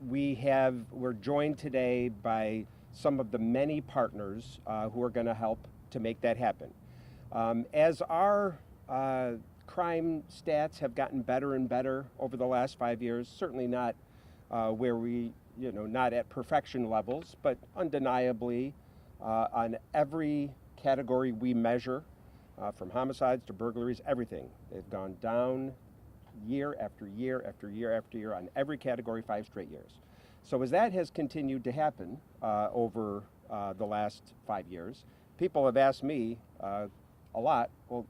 we're joined today by some of the many partners who are going to help to make that happen. As our crime stats have gotten better and better over the last 5 years, certainly not where not at perfection levels, but undeniably on every category we measure, from homicides to burglaries, everything, they've gone down year after year after year after year on every category, 5 straight years. So as that has continued to happen over the last 5 years, people have asked me a lot, well,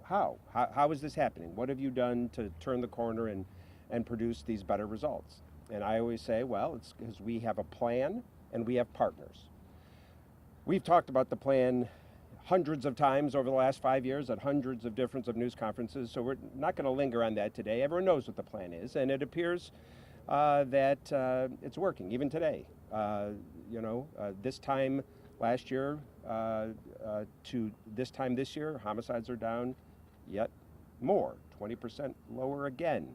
how is this happening? What have you done to turn the corner and produce these better results? And I always say, well, it's because we have a plan and we have partners. We've talked about the plan hundreds of times over the last 5 years at hundreds of different news conferences, so we're not going to linger on that today. Everyone knows what the plan is, and it appears that it's working, even today. This time last year to this time this year, homicides are down yet more, 20% lower again.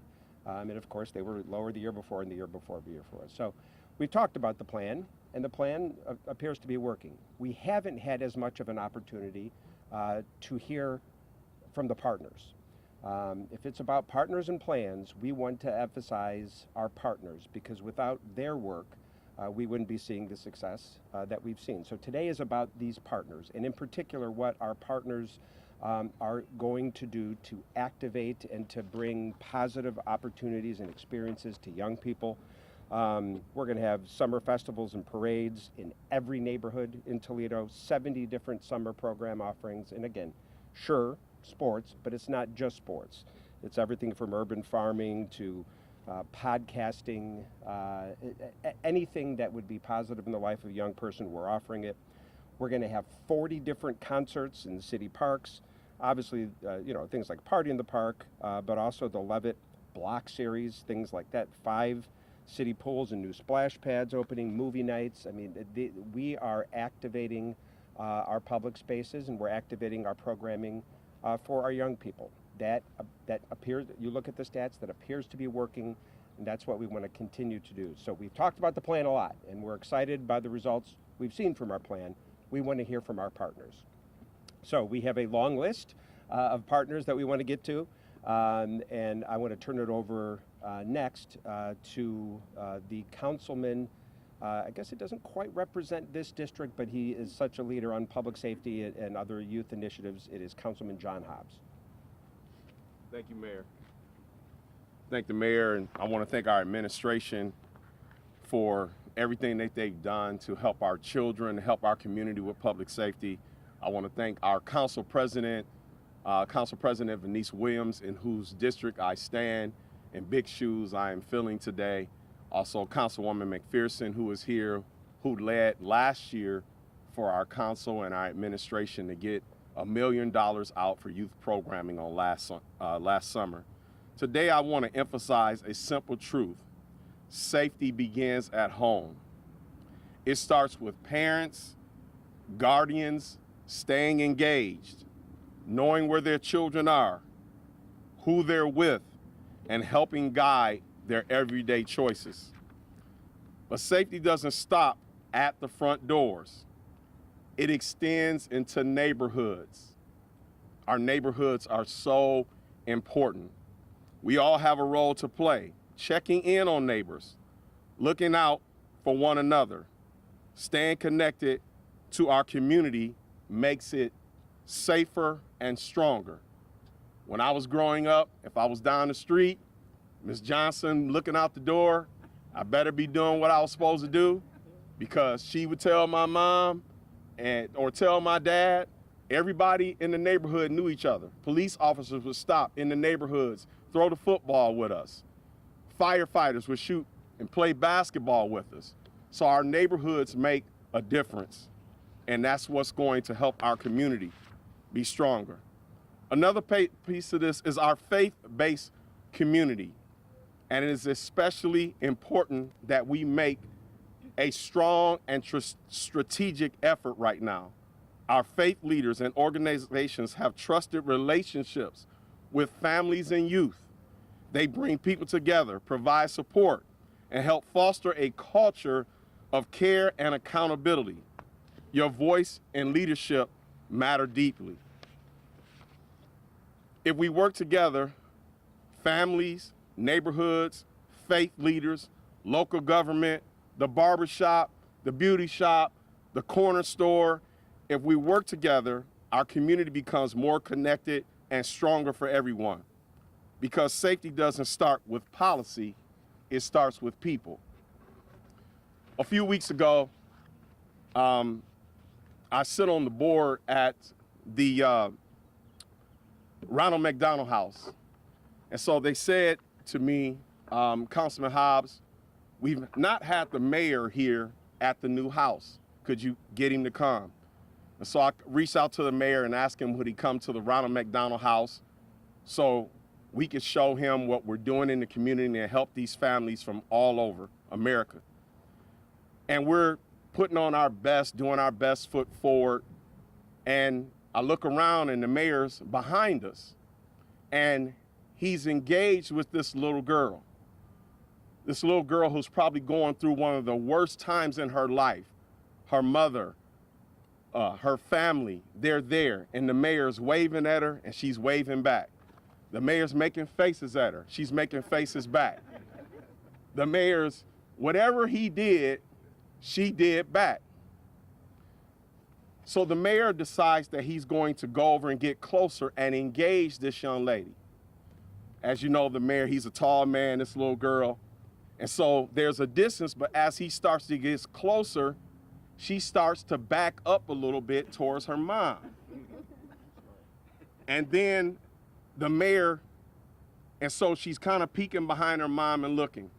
And of course, they were lower the year before and the year before the year before. So we've talked about the plan, and the plan appears to be working. We haven't had as much of an opportunity to hear from the partners. If it's about partners and plans, we want to emphasize our partners, because without their work, we wouldn't be seeing the success that we've seen. So today is about these partners, and in particular what our partners are going to do to activate and to bring positive opportunities and experiences to young people. We're going to have summer festivals and parades in every neighborhood in Toledo, 70 different summer program offerings. And again, sure, sports, but it's not just sports. It's everything from urban farming to podcasting, anything that would be positive in the life of a young person, we're offering it. We're going to have 40 different concerts in the city parks. Obviously, things like Party in the Park, but also the Levitt Block Series, things like that. 5 city pools and new splash pads opening, movie nights. I mean, we are activating our public spaces, and we're activating our programming for our young people. That appears, you look at the stats, that appears to be working, and that's what we want to continue to do. So we've talked about the plan a lot, and we're excited by the results we've seen from our plan. We want to hear from our partners. So we have a long list of partners that we want to get to, and I want to turn it over next to the councilman. I guess it doesn't quite represent this district, but he is such a leader on public safety and other youth initiatives. It is Councilman John Hobbs. Thank you, Mayor. Thank the mayor, and I want to thank our administration for everything that they've done to help our children, help our community with public safety. I want to thank our Council President Venice Williams, in whose district I stand, in big shoes I am filling today. Also, Councilwoman McPherson, who is here, who led last year for our council and our administration to get $1 million out for youth programming on last summer. Today, I want to emphasize a simple truth. Safety begins at home. It starts with parents, guardians, staying engaged, knowing where their children are, who they're with, and helping guide their everyday choices. But safety doesn't stop at the front doors. It extends into neighborhoods. Our neighborhoods are so important. We all have a role to play, checking in on neighbors, looking out for one another. Staying connected to our community makes it safer and stronger. When I was growing up, if I was down the street, Ms. Johnson looking out the door, I better be doing what I was supposed to do, because she would tell my mom or tell my dad. Everybody in the neighborhood knew each other. Police officers would stop in the neighborhoods, throw the football with us. Firefighters would shoot and play basketball with us. So our neighborhoods make a difference, and that's what's going to help our community be stronger. Another piece of this is our faith-based community, and it is especially important that we make a strong and strategic effort right now. Our faith leaders and organizations have trusted relationships with families and youth. They bring people together, provide support, and help foster a culture of care and accountability. Your voice and leadership matter deeply. If we work together, families, neighborhoods, faith leaders, local government, the barbershop, the beauty shop, the corner store, if we work together, our community becomes more connected and stronger for everyone. Because safety doesn't start with policy, it starts with people. A few weeks ago, I sit on the board at the Ronald McDonald House. And so they said to me, Councilman Hobbs, we've not had the mayor here at the new house. Could you get him to come? And so I reached out to the mayor and asked him would he come to the Ronald McDonald House so we could show him what we're doing in the community and help these families from all over America. And we're putting on our best, doing our best foot forward. And I look around and the mayor's behind us. And he's engaged with this little girl. This little girl who's probably going through one of the worst times in her life. Her mother, her family, they're there. And the mayor's waving at her and she's waving back. The mayor's making faces at her. She's making faces back. The mayor's, whatever he did, she did back. So the mayor decides that he's going to go over and get closer and engage this young lady. As you know, the mayor, he's a tall man, this little girl. And so there's a distance, but as he starts to get closer, she starts to back up a little bit towards her mom. And then the mayor, and so she's kind of peeking behind her mom and looking.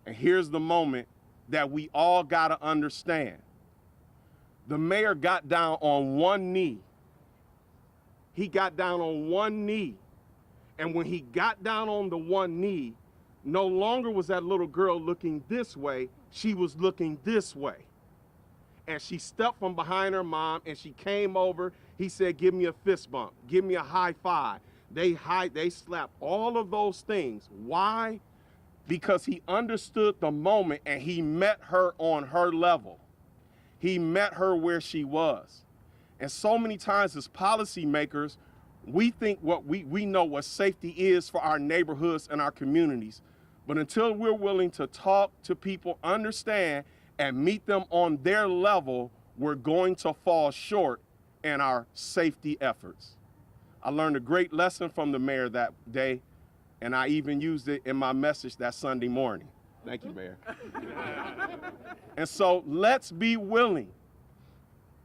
And here's the moment that we all gotta understand. The mayor got down on one knee. He got down on one knee. And when he got down on the one knee, no longer was that little girl looking this way, she was looking this way. And she stepped from behind her mom and she came over. He said, give me a fist bump, give me a high five. They slapped all of those things. Why? Because he understood the moment and he met her on her level. He met her where she was. And so many times as policymakers, we think we know what safety is for our neighborhoods and our communities. But until we're willing to talk to people, understand, and meet them on their level, we're going to fall short in our safety efforts. I learned a great lesson from the mayor that day, and I even used it in my message that Sunday morning. Thank you, Mayor. And so let's be willing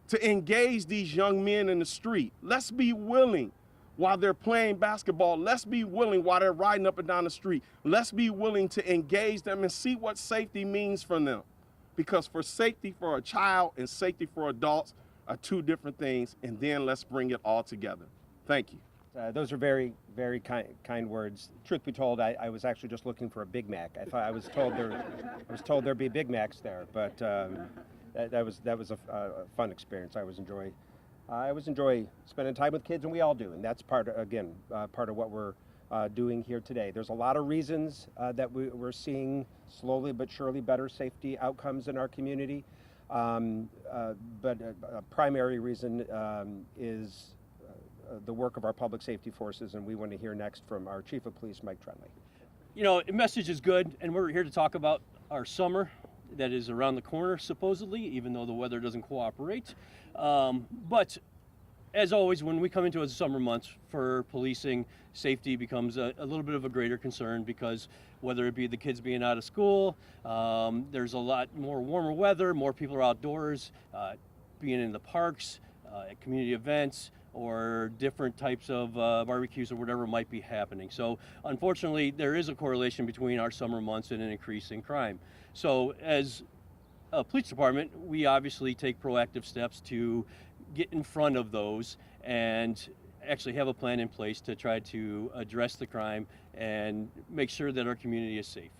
to engage these young men in the street. Let's be willing while they're playing basketball. Let's be willing while they're riding up and down the street. Let's be willing to engage them and see what safety means for them. Because for safety for a child and safety for adults are two different things, and then let's bring it all together. Thank you. Those are very, very kind words. Truth be told, I was actually just looking for a Big Mac. I was told there'd be Big Macs there, but that was a fun experience. I always enjoy spending time with kids, and we all do, and that's part of what we're doing here today. There's a lot of reasons that we're seeing slowly but surely better safety outcomes in our community, but a primary reason is the work of our public safety forces, and we want to hear next from our Chief of Police, Mike Trenley. You know, the message is good, and we're here to talk about our summer that is around the corner, supposedly, even though the weather doesn't cooperate. But as always, when we come into a summer months for policing, safety becomes a little bit of a greater concern because whether it be the kids being out of school, there's a lot more warmer weather, more people are outdoors, being in the parks, at community events, or different types of barbecues or whatever might be happening. So unfortunately, there is a correlation between our summer months and an increase in crime. So as a police department, we obviously take proactive steps to get in front of those and actually have a plan in place to try to address the crime and make sure that our community is safe.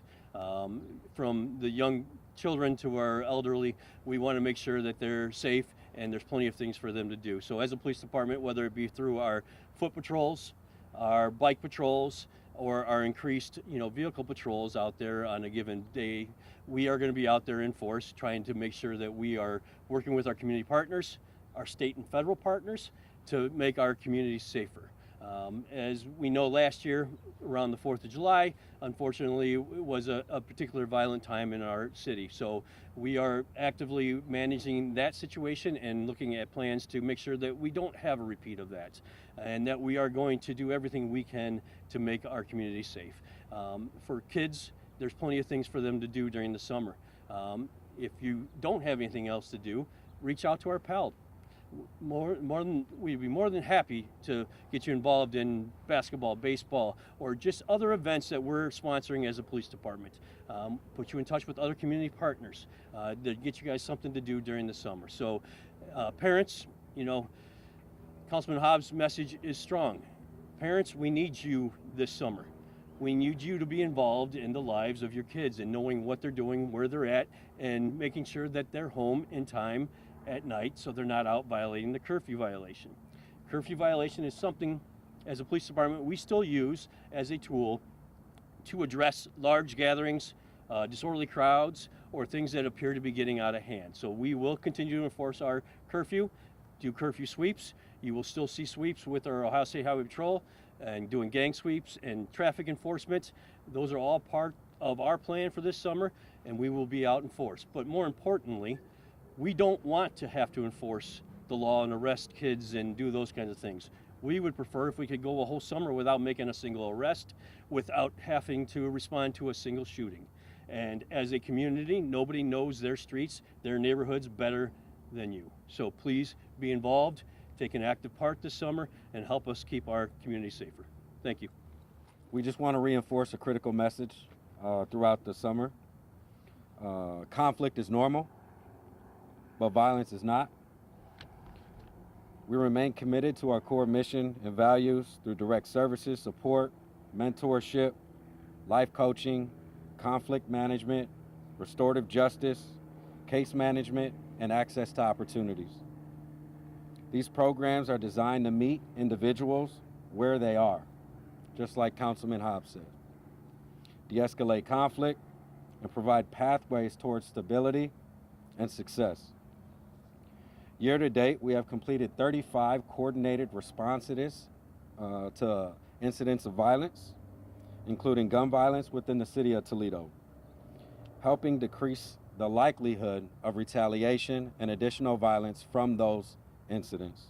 From the young children to our elderly, we want to make sure that they're safe and there's plenty of things for them to do. So as a police department, whether it be through our foot patrols, our bike patrols, or our increased, vehicle patrols out there on a given day, we are going to be out there in force trying to make sure that we are working with our community partners, our state and federal partners, to make our communities safer. As we know, last year around the 4th of July, unfortunately, was a particular violent time in our city. So we are actively managing that situation and looking at plans to make sure that we don't have a repeat of that, and that we are going to do everything we can to make our community safe. For kids, there's plenty of things for them to do during the summer. If you don't have anything else to do, reach out to our PAL. We'd be more than happy to get you involved in basketball, baseball, or just other events that we're sponsoring as a police department. Put you in touch with other community partners that get you guys something to do during the summer. So parents, Councilman Hobbs' message is strong. Parents, we need you this summer. We need you to be involved in the lives of your kids and knowing what they're doing, where they're at, and making sure that they're home in time at night so they're not out violating the curfew violation. Curfew violation is something, as a police department, we still use as a tool to address large gatherings, disorderly crowds, or things that appear to be getting out of hand. So we will continue to enforce our curfew, do curfew sweeps. You will still see sweeps with our Ohio State Highway Patrol and doing gang sweeps and traffic enforcement. Those are all part of our plan for this summer, and we will be out in force. But more importantly, we don't want to have to enforce the law and arrest kids and do those kinds of things. We would prefer if we could go a whole summer without making a single arrest, without having to respond to a single shooting. And as a community, nobody knows their streets, their neighborhoods better than you. So please be involved, take an active part this summer, and help us keep our community safer. Thank you. We just want to reinforce a critical message throughout the summer. Conflict is normal, but violence is not. We remain committed to our core mission and values through direct services, support, mentorship, life coaching, conflict management, restorative justice, case management, and access to opportunities. These programs are designed to meet individuals where they are, just like Councilman Hobbs said. De-escalate conflict and provide pathways towards stability and success. Year to date, we have completed 35 coordinated responses to incidents of violence, including gun violence within the city of Toledo, helping decrease the likelihood of retaliation and additional violence from those incidents.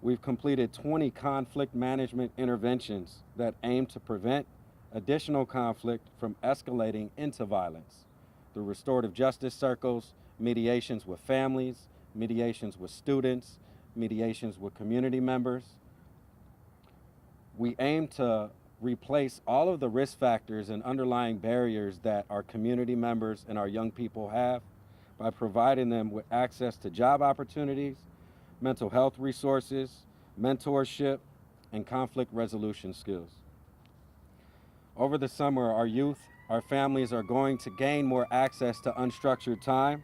We've completed 20 conflict management interventions that aim to prevent additional conflict from escalating into violence through restorative justice circles, mediations with families, mediations with students, mediations with community members. We aim to replace all of the risk factors and underlying barriers that our community members and our young people have by providing them with access to job opportunities, mental health resources, mentorship, and conflict resolution skills. Over the summer, our youth, our families are going to gain more access to unstructured time.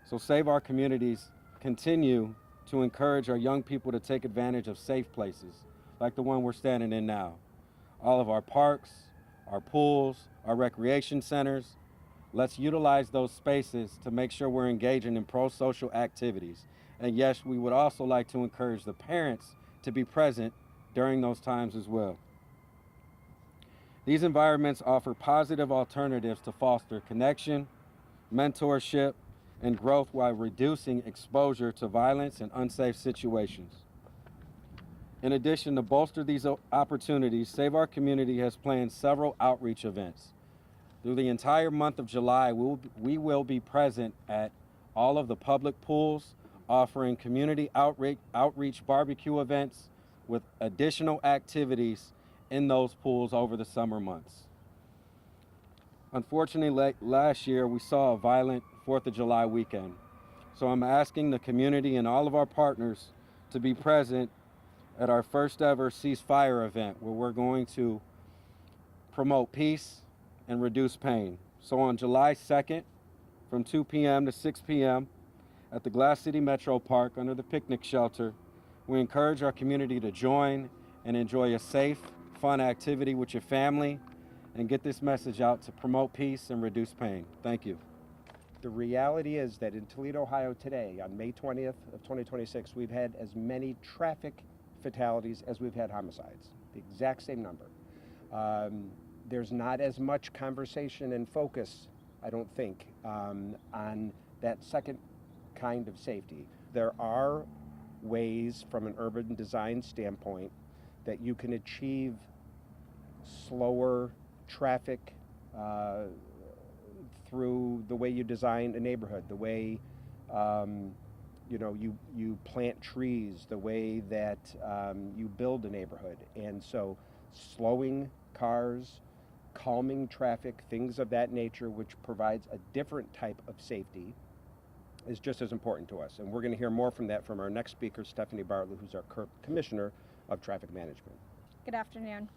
So Save Our Communities continue to encourage our young people to take advantage of safe places like the one we're standing in now. All of our parks, our pools, our recreation centers. Let's utilize those spaces to make sure we're engaging in pro-social activities. And yes, we would also like to encourage the parents to be present during those times as well. These environments offer positive alternatives to foster connection, mentorship, and growth while reducing exposure to violence and unsafe situations. In addition, to bolster these opportunities, Save Our Community has planned several outreach events. Through the entire month of July, we will be present at all of the public pools, offering community outreach barbecue events with additional activities in those pools over the summer months. Unfortunately, last year we saw a violent 4th of July weekend. So I'm asking the community and all of our partners to be present at our first ever ceasefire event, where we're going to promote peace and reduce pain. So on July 2nd, from 2 p.m. to 6 p.m. at the Glass City Metro Park under the picnic shelter, we encourage our community to join and enjoy a safe, fun activity with your family, and get this message out to promote peace and reduce pain. Thank you. The reality is that in Toledo, Ohio today, on May 20th of 2026, we've had as many traffic fatalities as we've had homicides, the exact same number. There's not as much conversation and focus, I don't think, on that second kind of safety. There are ways from an urban design standpoint that you can achieve slower traffic through the way you design a neighborhood, the way you plant trees, the way that you build a neighborhood. And so slowing cars, calming traffic, things of that nature, which provides a different type of safety, is just as important to us. And we're going to hear more from that from our next speaker, Stephanie Bartlett, who's our Commissioner of Traffic Management. Good afternoon.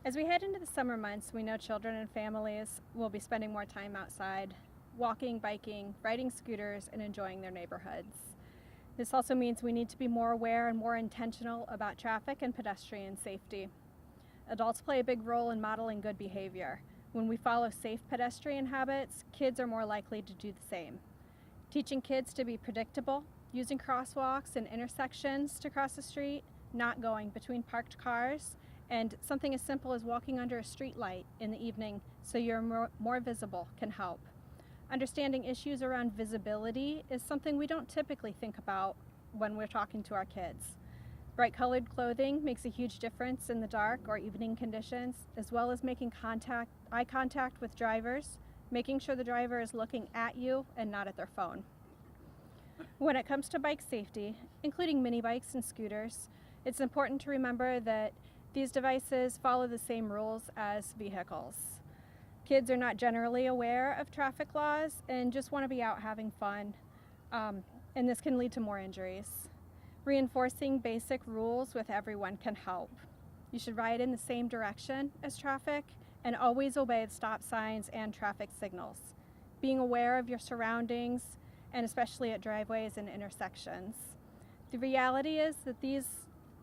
As we head into the summer months, we know children and families will be spending more time outside, walking, biking, riding scooters, and enjoying their neighborhoods. This also means we need to be more aware and more intentional about traffic and pedestrian safety. Adults play a big role in modeling good behavior. When we follow safe pedestrian habits, kids are more likely to do the same. Teaching kids to be predictable, using crosswalks and intersections to cross the street, not going between parked cars, and something as simple as walking under a street light in the evening so you're more visible can help. Understanding issues around visibility is something we don't typically think about when we're talking to our kids. Bright colored clothing makes a huge difference in the dark or evening conditions, as well as making eye contact with drivers, making sure the driver is looking at you and not at their phone. When it comes to bike safety, including mini bikes and scooters, it's important to remember that these devices follow the same rules as vehicles. Kids are not generally aware of traffic laws and just want to be out having fun, and this can lead to more injuries. Reinforcing basic rules with everyone can help. You should ride in the same direction as traffic and always obey the stop signs and traffic signals. Being aware of your surroundings, and especially at driveways and intersections. The reality is that these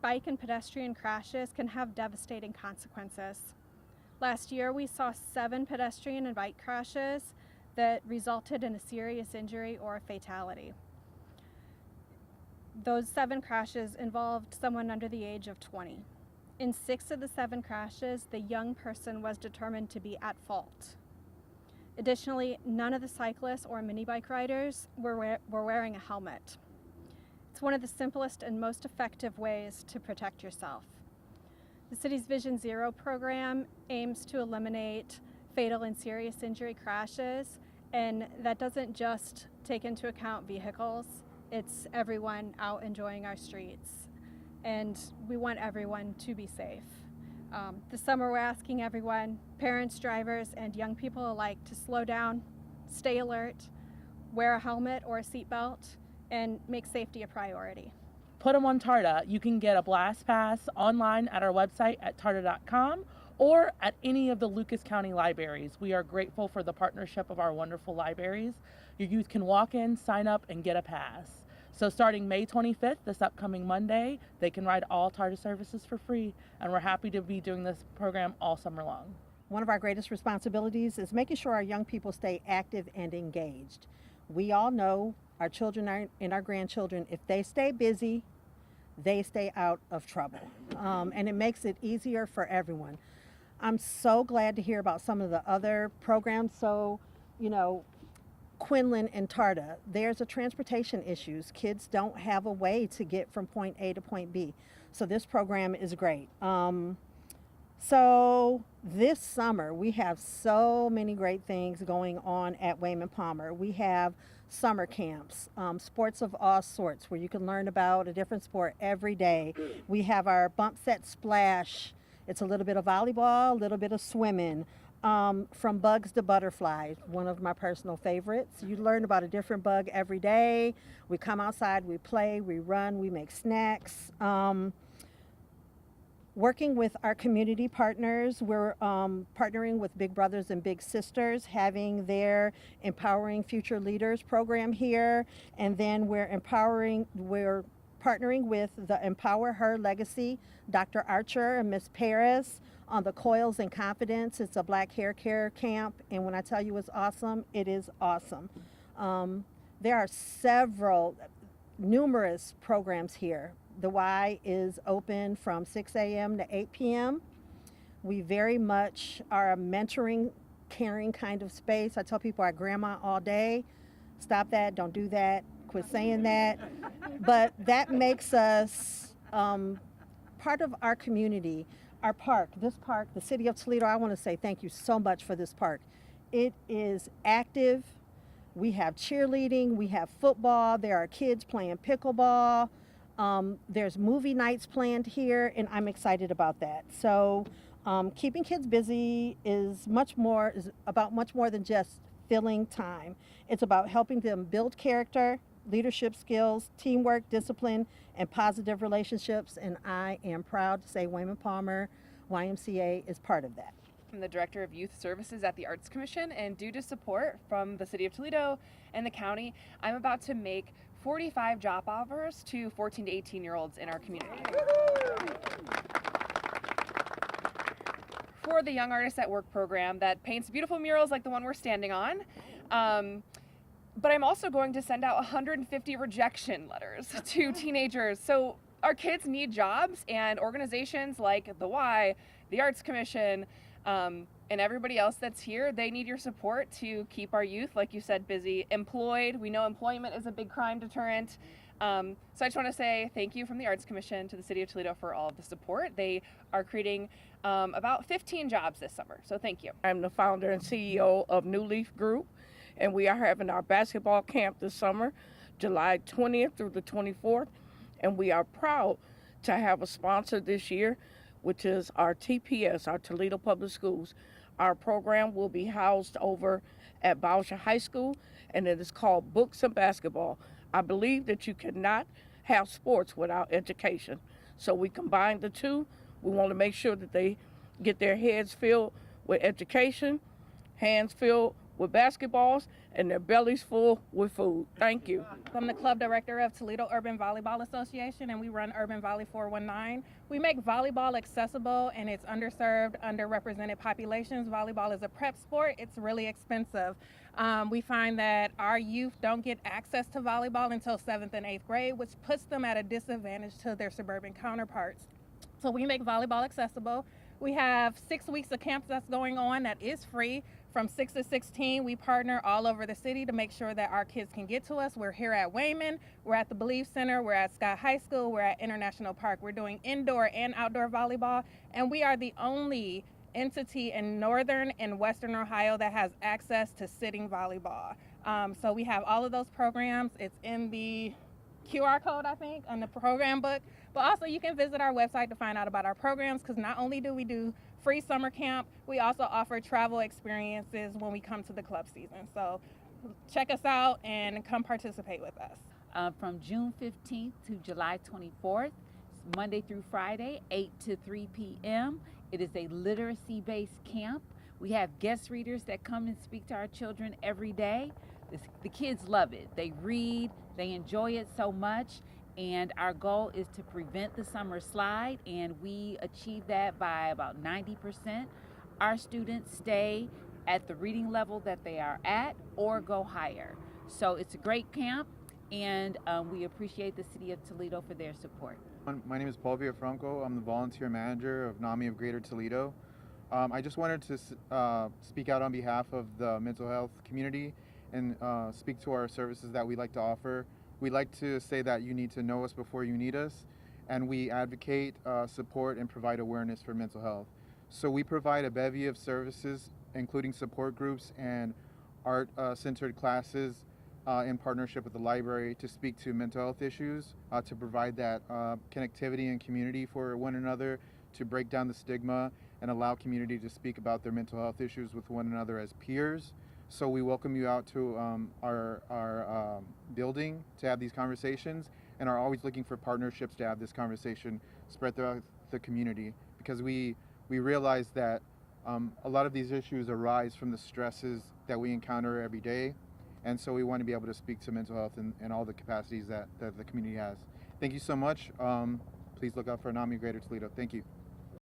bike and pedestrian crashes can have devastating consequences. Last year, we saw 7 pedestrian and bike crashes that resulted in a serious injury or a fatality. Those 7 crashes involved someone under the age of 20. In 6 of the 7 crashes, the young person was determined to be at fault. Additionally, none of the cyclists or mini bike riders were wearing a helmet. It's one of the simplest and most effective ways to protect yourself. The city's Vision Zero program aims to eliminate fatal and serious injury crashes, and that doesn't just take into account vehicles, it's everyone out enjoying our streets. And we want everyone to be safe. This summer we're asking everyone, parents, drivers, and young people alike, to slow down, stay alert, wear a helmet or a seatbelt, and make safety a priority. Put them on TARDA. You can get a blast pass online at our website at tarda.com or at any of the Lucas County libraries. We are grateful for the partnership of our wonderful libraries. Your youth can walk in, sign up, and get a pass. So starting May 25th, this upcoming Monday, they can ride all TARDA services for free, and we're happy to be doing this program all summer long. One of our greatest responsibilities is making sure our young people stay active and engaged. We all know our children and our grandchildren, if they stay busy, they stay out of trouble. And it makes it easier for everyone. I'm so glad to hear about some of the other programs. So, Quinlan and Tarda, there's a transportation issues. Kids don't have a way to get from point A to point B. So this program is great. So this summer, we have so many great things going on at Wayman Palmer. We have summer camps, sports of all sorts, where you can learn about a different sport every day. We have our bump set splash. It's a little bit of volleyball, a little bit of swimming. From bugs to butterflies, one of my personal favorites. You learn about a different bug every day. We come outside, we play, we run, we make snacks. Working with our community partners, we're partnering with Big Brothers and Big Sisters, having their Empowering Future Leaders program here, and then we're partnering with the Empower Her Legacy, Dr. Archer and Miss Paris, on the Coils and Confidence. It's a Black hair care camp, and when I tell you it's awesome, it is awesome. There are numerous programs here. The Y is open from 6 a.m. to 8 p.m. We very much are a mentoring, caring kind of space. I tell people I grandma all day. Stop that, don't do that, quit saying that. But that makes us part of our community. Our park, this park, the city of Toledo, I want to say thank you so much for this park. It is active. We have cheerleading, we have football, there are kids playing pickleball. There's movie nights planned here, and I'm excited about that. So keeping kids busy is about much more than just filling time. It's about helping them build character, leadership skills, teamwork, discipline, and positive relationships. And I am proud to say Wayman Palmer YMCA is part of that. I'm the Director of Youth Services at the Arts Commission, and due to support from the City of Toledo and the county, I'm about to make 45 job offers to 14 to 18-year-olds in our community. For the Young Artists at Work program that paints beautiful murals like the one we're standing on. But I'm also going to send out 150 rejection letters to teenagers. So our kids need jobs, and organizations like the Y, the Arts Commission, and everybody else that's here, they need your support to keep our youth, like you said, busy, employed. We know employment is a big crime deterrent. So I just want to say thank you from the Arts Commission to the City of Toledo for all of the support. They are creating about 15 jobs this summer, so thank you. I'm the founder and CEO of New Leaf Group, and we are having our basketball camp this summer, July 20th through the 24th, and we are proud to have a sponsor this year, which is our TPS, our Toledo Public Schools. Our program will be housed over at Bowsher High School, and it is called Books and Basketball. I believe that you cannot have sports without education. So we combine the two. We want to make sure that they get their heads filled with education, hands filled with basketballs, and their bellies full with food. Thank you. I'm the club director of Toledo Urban Volleyball Association, and we run Urban Volley 419. We make volleyball accessible, and it's underserved, underrepresented populations. Volleyball is a prep sport. It's really expensive. We find that our youth don't get access to volleyball until 7th and 8th grade, which puts them at a disadvantage to their suburban counterparts. So we make volleyball accessible. We have 6 weeks of camps that's going on that is free. From 6 to 16, we partner all over the city to make sure that our kids can get to us. We're here at Wayman, we're at the Believe Center, we're at Scott High School, we're at International Park. We're doing indoor and outdoor volleyball, and we are the only entity in northern and western Ohio that has access to sitting volleyball. So we have all of those programs. It's in the QR code, I think, on the program book. But also you can visit our website to find out about our programs, because not only do we do free summer camp, we also offer travel experiences when we come to the club season. So check us out and come participate with us. From June 15th to July 24th, Monday through Friday, 8 to 3 p.m. It is a literacy-based camp. We have guest readers that come and speak to our children every day. The kids love it. They read, they enjoy it so much. And our goal is to prevent the summer slide, and we achieve that by about 90%. Our students stay at the reading level that they are at or go higher. So it's a great camp, and we appreciate the City of Toledo for their support. My name is Paul Villafranco. I'm the volunteer manager of NAMI of Greater Toledo. I just wanted to speak out on behalf of the mental health community and speak to our services that we like to offer. We like to say that you need to know us before you need us, and we advocate, support, and provide awareness for mental health. So we provide a bevy of services, including support groups and art-centered classes in partnership with the library to speak to mental health issues, to provide that connectivity and community for one another, to break down the stigma and allow community to speak about their mental health issues with one another as peers. So we welcome you out to our building to have these conversations, and are always looking for partnerships to have this conversation spread throughout the community, because we realize that a lot of these issues arise from the stresses that we encounter every day, and so we want to be able to speak to mental health in all the capacities that the community has. Thank you so much. Please look out for NAMI of Greater Toledo. Thank you.